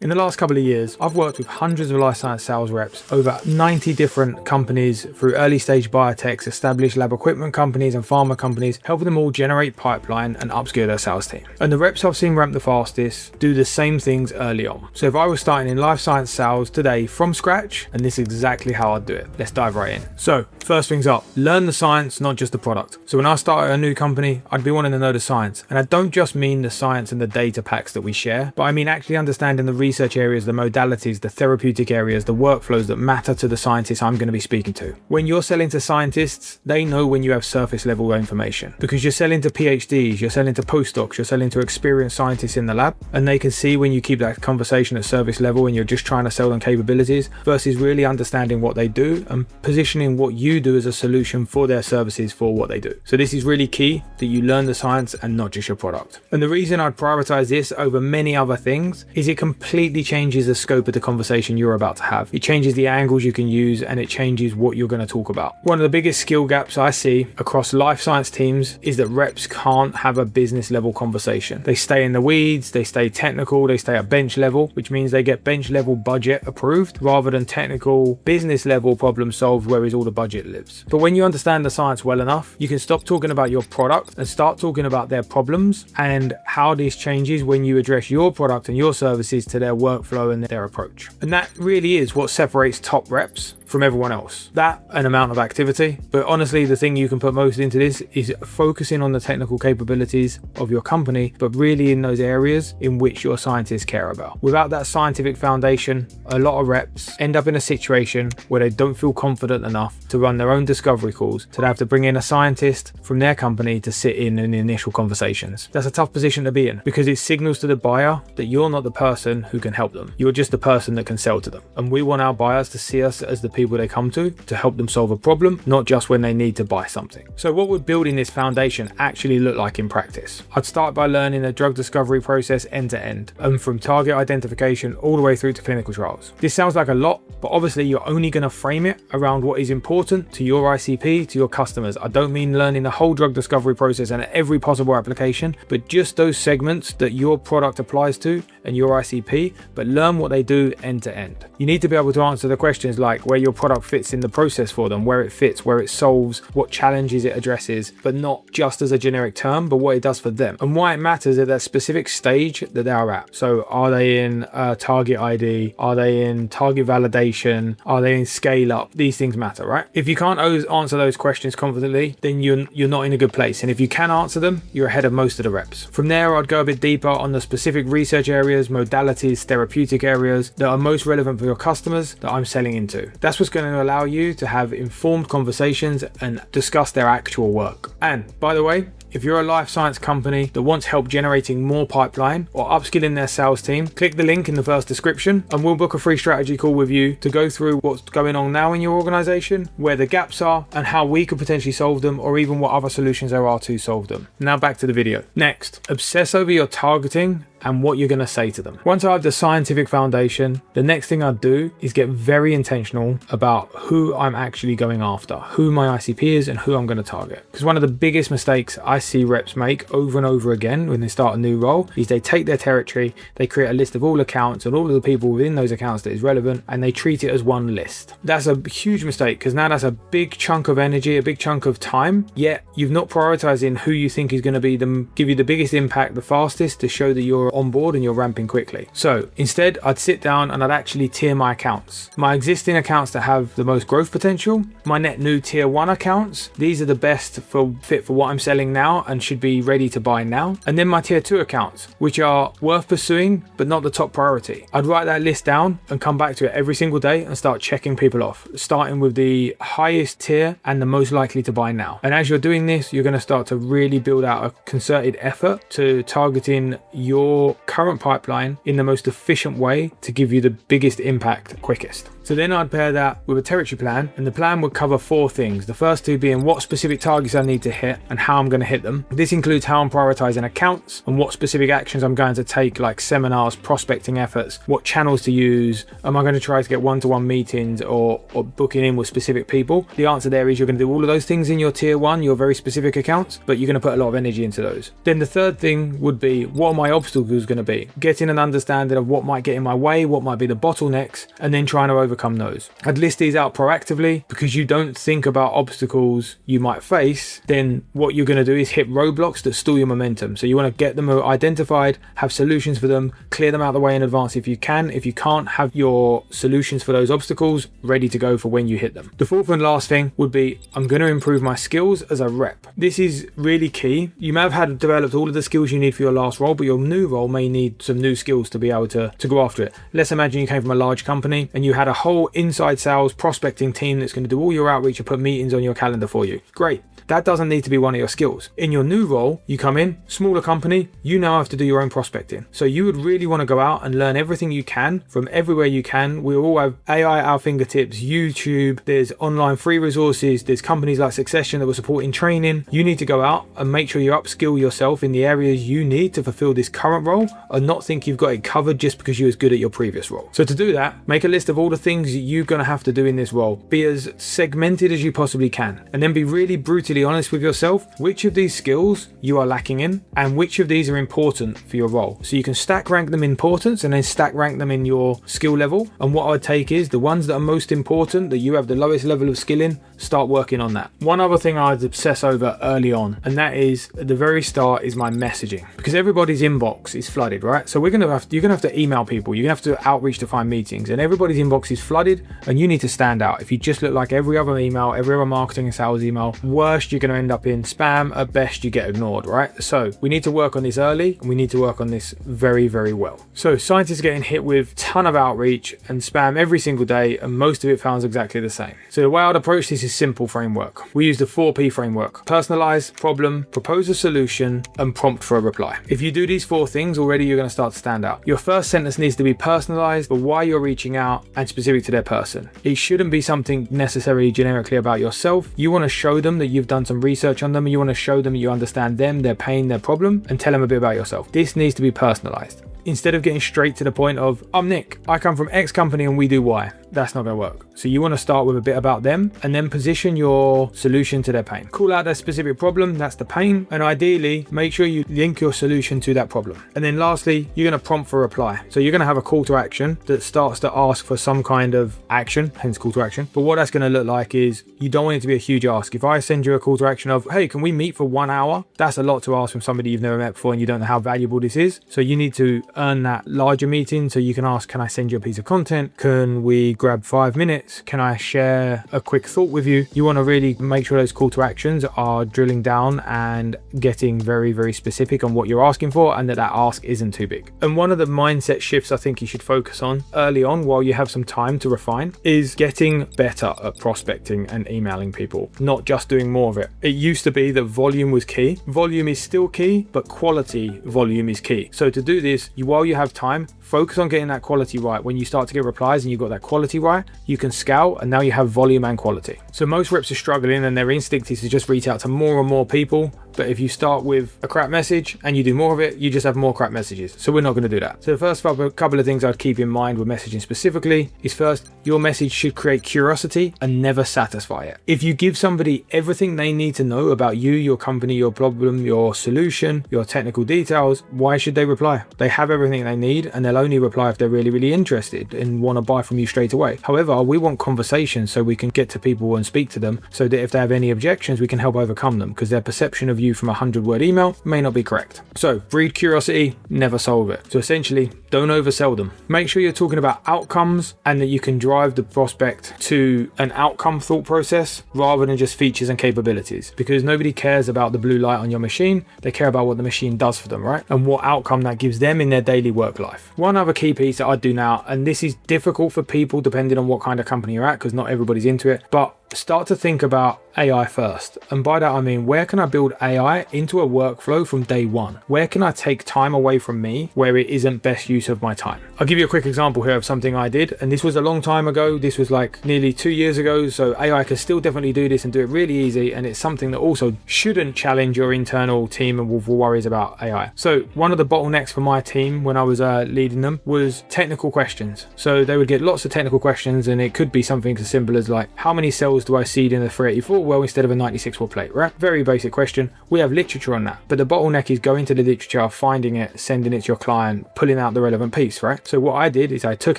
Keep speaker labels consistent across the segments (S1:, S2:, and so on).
S1: In the last couple of years, I've worked with hundreds of life science sales reps, over 90 different companies through early stage biotechs, established lab equipment companies and pharma companies, helping them all generate pipeline and upskill their sales team. And the reps I've seen ramp the fastest do the same things early on. So if I was starting in life science sales today from scratch, and this is exactly how I'd do it. Let's dive right in. So first things up, learn the science, not just the product. So when I started a new company, I'd be wanting to know the science. And I don't just mean the science and the data packs that we share, but I mean actually understanding the research areas, the modalities, the therapeutic areas, the workflows that matter to the scientists I'm going to be speaking to. When you're selling to scientists, they know when you have surface level information because you're selling to PhDs, you're selling to postdocs, you're selling to experienced scientists in the lab, and they can see when you keep that conversation at service level and you're just trying to sell them capabilities versus really understanding what they do and positioning what you do as a solution for their services for what they do. So this is really key that you learn the science and not just your product. And the reason I'd prioritize this over many other things is it completely changes the scope of the conversation you're about to have. It changes the angles you can use and it changes what you're going to talk about. One of the biggest skill gaps I see across life science teams is that reps can't have a business level conversation. They stay in the weeds, they stay technical, they stay at bench level, which means they get bench level budget approved rather than technical business level problem solved where is all the budget lives. But when you understand the science well enough, you can stop talking about your product and start talking about their problems and how this changes when you address your product and your services to their workflow and their approach. And that really is what separates top reps from everyone else. That and amount of activity. But honestly, the thing you can put most into this is focusing on the technical capabilities of your company, but really in those areas in which your scientists care about. Without that scientific foundation, a lot of reps end up in a situation where they don't feel confident enough to run their own discovery calls, so they have to bring in a scientist from their company to sit in the initial conversations. That's a tough position to be in because it signals to the buyer that you're not the person who can help them. You're just the person that can sell to them. And we want our buyers to see us as the people they come to help them solve a problem, not just when they need to buy something. So what would building this foundation actually look like in practice? I'd start by learning the drug discovery process end to end, and from target identification all the way through to clinical trials. This sounds like a lot, but obviously you're only going to frame it around what is important to your ICP, to your customers. I don't mean learning the whole drug discovery process and every possible application, but just those segments that your product applies to and your ICP, but learn what they do end to end. You need to be able to answer the questions like where your product fits in the process for them, where it fits, where it solves, what challenges it addresses, but not just as a generic term, but what it does for them and why it matters at that specific stage that they are at. So are they in target ID? Are they in target validation? Are they in scale up? These things matter, right? If you can't always answer those questions confidently, then you're not in a good place. And if you can answer them, you're ahead of most of the reps. From there, I'd go a bit deeper on the specific research areas, modalities, therapeutic areas that are most relevant for your customers that I'm selling into. That's what's going to allow you to have informed conversations and discuss their actual work. And by the way, if you're a life science company that wants help generating more pipeline or upskilling their sales team, click the link in the first description and we'll book a free strategy call with you to go through what's going on now in your organization, where the gaps are and how we could potentially solve them, or even what other solutions there are to solve them. Now back to the video. Next, obsess over your targeting and what you're going to say to them. Once I have the scientific foundation, the next thing I'd do is get very intentional about who I'm actually going after, who my ICP is and who I'm going to target. Because one of the biggest mistakes I see reps make over and over again when they start a new role is they take their territory, they create a list of all accounts and all of the people within those accounts that is relevant, and they treat it as one list. That's a huge mistake because now that's a big chunk of energy, a big chunk of time, yet you've not prioritized in who you think is going to be give you the biggest impact the fastest to show that you're on board and you're ramping quickly. So instead, I'd sit down and I'd actually tier my accounts. My existing accounts that have the most growth potential, my net new tier 1 accounts, these are the best fit for what I'm selling now and should be ready to buy now. And then my tier 2 accounts, which are worth pursuing but not the top priority. I'd write that list down and come back to it every single day and start checking people off, starting with the highest tier and the most likely to buy now. And as you're doing this, you're going to start to really build out a concerted effort to targeting your current pipeline in the most efficient way to give you the biggest impact quickest. So then I'd pair that with a territory plan, and the plan would cover 4 things. The first 2 being what specific targets I need to hit and how I'm going to hit them. This includes how I'm prioritizing accounts and what specific actions I'm going to take, like seminars, prospecting efforts, what channels to use. Am I going to try to get one-to-one meetings or booking in with specific people? The answer there is you're going to do all of those things in your tier 1, your very specific accounts, but you're going to put a lot of energy into those. Then the third thing would be, what are my obstacles obstacles going to be, getting an understanding of what might get in my way, what might be the bottlenecks, and then trying to overcome those. I'd list these out proactively, because you don't think about obstacles you might face, then what you're going to do is hit roadblocks that stall your momentum. So you want to get them identified, have solutions for them, clear them out of the way in advance if you can. If you can't, have your solutions for those obstacles ready to go for when you hit them. The fourth and last thing would be, I'm going to improve my skills as a rep. This is really key. You may have had developed all of the skills you need for your last role, but your new role may need some new skills to be able to go after it. Let's imagine you came from a large company and you had a whole inside sales prospecting team that's going to do all your outreach and put meetings on your calendar for you. Great. That doesn't need to be one of your skills. In your new role, you come in, smaller company, you now have to do your own prospecting. So you would really want to go out and learn everything you can from everywhere you can. We all have AI at our fingertips, YouTube, there's online free resources, there's companies like Succession that will support in training. You need to go out and make sure you upskill yourself in the areas you need to fulfill this current role, and not think you've got it covered just because you was good at your previous role. So to do that, make a list of all the things you're going to have to do in this role. Be as segmented as you possibly can, and then be really brutally honest with yourself which of these skills you are lacking in and which of these are important for your role. So you can stack rank them in importance and then stack rank them in your skill level. And what I would take is the ones that are most important, that you have the lowest level of skill in, start working on that. One other thing I'd obsess over early on, and that is at the very start, is my messaging, because everybody's inbox is flooded, right? So you're gonna have to email people, you're gonna have to outreach to find meetings, and everybody's inbox is flooded, and you need to stand out. If you just look like every other email, every other marketing and sales email, worst you're gonna end up in spam, at best you get ignored, right? So we need to work on this early, and we need to work on this very, very well. So scientists are getting hit with a ton of outreach and spam every single day, and most of it sounds exactly the same. So the way I'd approach this is simple framework. We use the 4P framework: personalize, problem, propose a solution, and prompt for a reply. If you do these 4 things already, you're going to start to stand out. Your first sentence needs to be personalized for why you're reaching out and specific to their person. It shouldn't be something necessarily generically about yourself. You want to show them that you've done some research on them. You want to show them you understand them, their pain, their problem, and tell them a bit about yourself. This needs to be personalized. Instead of getting straight to the point of, I'm Nick, I come from X company and we do Y. That's not going to work. So you want to start with a bit about them and then position your solution to their pain. Call out their specific problem, that's the pain, and ideally make sure you link your solution to that problem. And then lastly, you're going to prompt for a reply. So you're going to have a call to action that starts to ask for some kind of action, hence call to action. But what that's going to look like is, you don't want it to be a huge ask. If I send you a call to action of, hey, can we meet for 1 hour? That's a lot to ask from somebody you've never met before and you don't know how valuable this is. So you need to earn that larger meeting. So you can ask, can I send you a piece of content? Can we grab 5 minutes? Can I share a quick thought with you? You want to really make sure those call to actions are drilling down and getting very, very specific on what you're asking for, and that ask isn't too big. And one of the mindset shifts I think you should focus on early on, while you have some time to refine, is getting better at prospecting and emailing people, not just doing more of it. It used to be that volume was key. Volume is still key, but quality volume is key. So to do this, while you have time, focus on getting that quality right. When you start to get replies and you've got that quality right, you can scale, and now you have volume and quality. So most reps are struggling and their instinct is to just reach out to more and more people. But if you start with a crap message and you do more of it, you just have more crap messages. So we're not going to do that. So the first couple of things I'd keep in mind with messaging specifically is, first, your message should create curiosity and never satisfy it. If you give somebody everything they need to know about you, your company, your problem, your solution, your technical details, why should they reply? They have everything they need, and they'll only reply if they're really, really interested and want to buy from you straight away. However, we want conversations so we can get to people and speak to them, so that if they have any objections, we can help overcome them, because their perception of you from a 100-word email may not be correct. So breed curiosity, never solve it. So essentially, don't oversell them. Make sure you're talking about outcomes and that you can drive the prospect to an outcome thought process rather than just features and capabilities, because nobody cares about the blue light on your machine. They care about what the machine does for them, right? And what outcome that gives them in their daily work life. One other key piece that I do now, and this is difficult for people depending on what kind of company you're at, because not everybody's into it, but start to think about AI first. And by that I mean, where can I build AI into a workflow from day one? Where can I take time away from me where it isn't best use of my time? I'll give you a quick example here of something I did, and this was a long time ago. This was like nearly 2 years ago, so AI can still definitely do this and do it really easy, and it's something that also shouldn't challenge your internal team and with worries about AI. So one of the bottlenecks for my team when I was leading them was technical questions. So they would get lots of technical questions, and it could be something as simple as like, how many cells cells do I seed in a 384 well instead of a 96 well plate, right? Very basic question. We have literature on that, but the bottleneck is going to the literature, finding it, sending it to your client, pulling out the relevant piece, right? So what I did is I took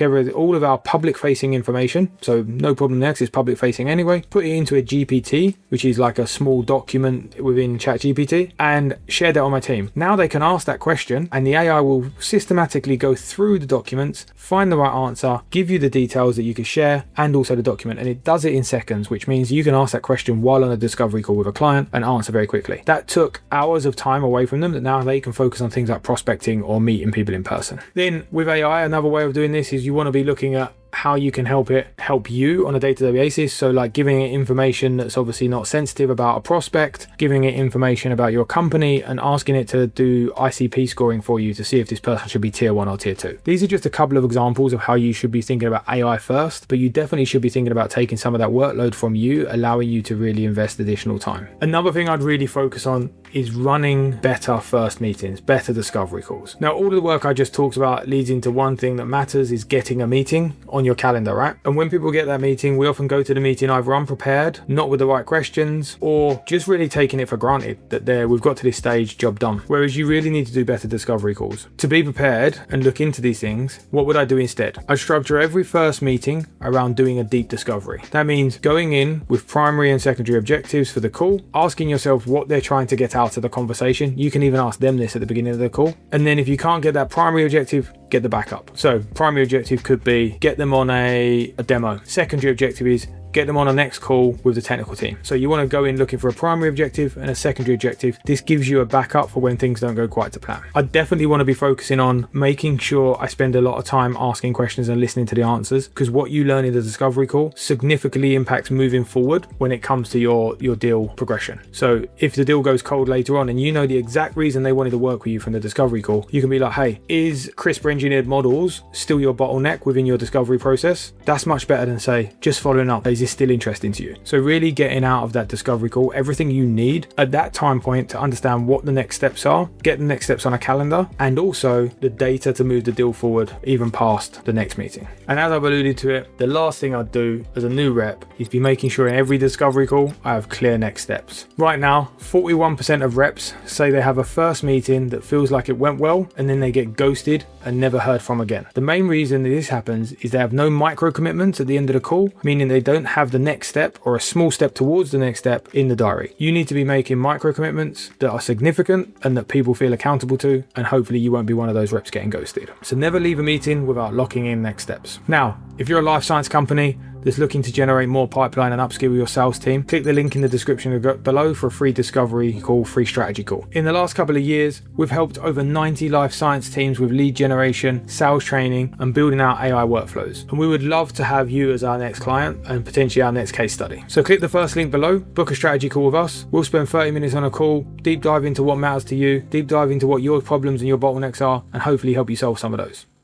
S1: all of our public facing information, so no problem there because it's public facing anyway, put it into a GPT, which is like a small document within ChatGPT, and shared that on my team. Now they can ask that question and the AI will systematically go through the documents, find the right answer, give you the details that you can share and also the document, and it does it in seconds, which means you can ask that question while on a discovery call with a client and answer very quickly. That took hours of time away from them that now they can focus on things like prospecting or meeting people in person. Then with AI, another way of doing this is you want to be looking at how you can help you on a day-to-day basis. So like giving it information that's obviously not sensitive about a prospect, giving it information about your company and asking it to do ICP scoring for you to see if this person should be tier 1 or tier 2. These are just a couple of examples of how you should be thinking about AI first, but you definitely should be thinking about taking some of that workload from you, allowing you to really invest additional time. Another thing I'd really focus on is running better first meetings, better discovery calls. Now, all of the work I just talked about leads into one thing that matters, is getting a meeting on your calendar, right? And when people get that meeting, we often go to the meeting either unprepared, not with the right questions, or just really taking it for granted that we've got to this stage, job done. Whereas you really need to do better discovery calls. To be prepared and look into these things, what would I do instead? I structure every first meeting around doing a deep discovery. That means going in with primary and secondary objectives for the call, asking yourself what they're trying to get out of the conversation. You can even ask them this at the beginning of the call. And then if you can't get that primary objective, get the backup. So primary objective could be get them on a demo. Secondary objective is get them on a next call with the technical team. So you want to go in looking for a primary objective and a secondary objective. This gives you a backup for when things don't go quite to plan. I definitely want to be focusing on making sure I spend a lot of time asking questions and listening to the answers, because what you learn in the discovery call significantly impacts moving forward when it comes to your deal progression. So if the deal goes cold later on and you know the exact reason they wanted to work with you from the discovery call, you can be like, hey, is CRISPR engineered models still your bottleneck within your discovery process? That's much better than say, just following up, is this still interesting to you? So really getting out of that discovery call everything you need at that time point to understand what the next steps are, get the next steps on a calendar, and also the data to move the deal forward even past the next meeting. And as I've alluded to it, the last thing I'd do as a new rep is be making sure in every discovery call I have clear next steps. Right now, 41% of reps say they have a first meeting that feels like it went well and then they get ghosted and never heard from again. The main reason that this happens is they have no micro commitments at the end of the call, meaning they don't have the next step or a small step towards the next step in the diary. You need to be making micro commitments that are significant and that people feel accountable to, and hopefully you won't be one of those reps getting ghosted. So never leave a meeting without locking in next steps. Now, if you're a life science company that's looking to generate more pipeline and upskill your sales team, click the link in the description below for a free discovery call, free strategy call. In the last couple of years, we've helped over 90 life science teams with lead generation, sales training, and building out AI workflows. And we would love to have you as our next client and potentially our next case study. So click the first link below, book a strategy call with us. We'll spend 30 minutes on a call, deep dive into what matters to you, deep dive into what your problems and your bottlenecks are, and hopefully help you solve some of those.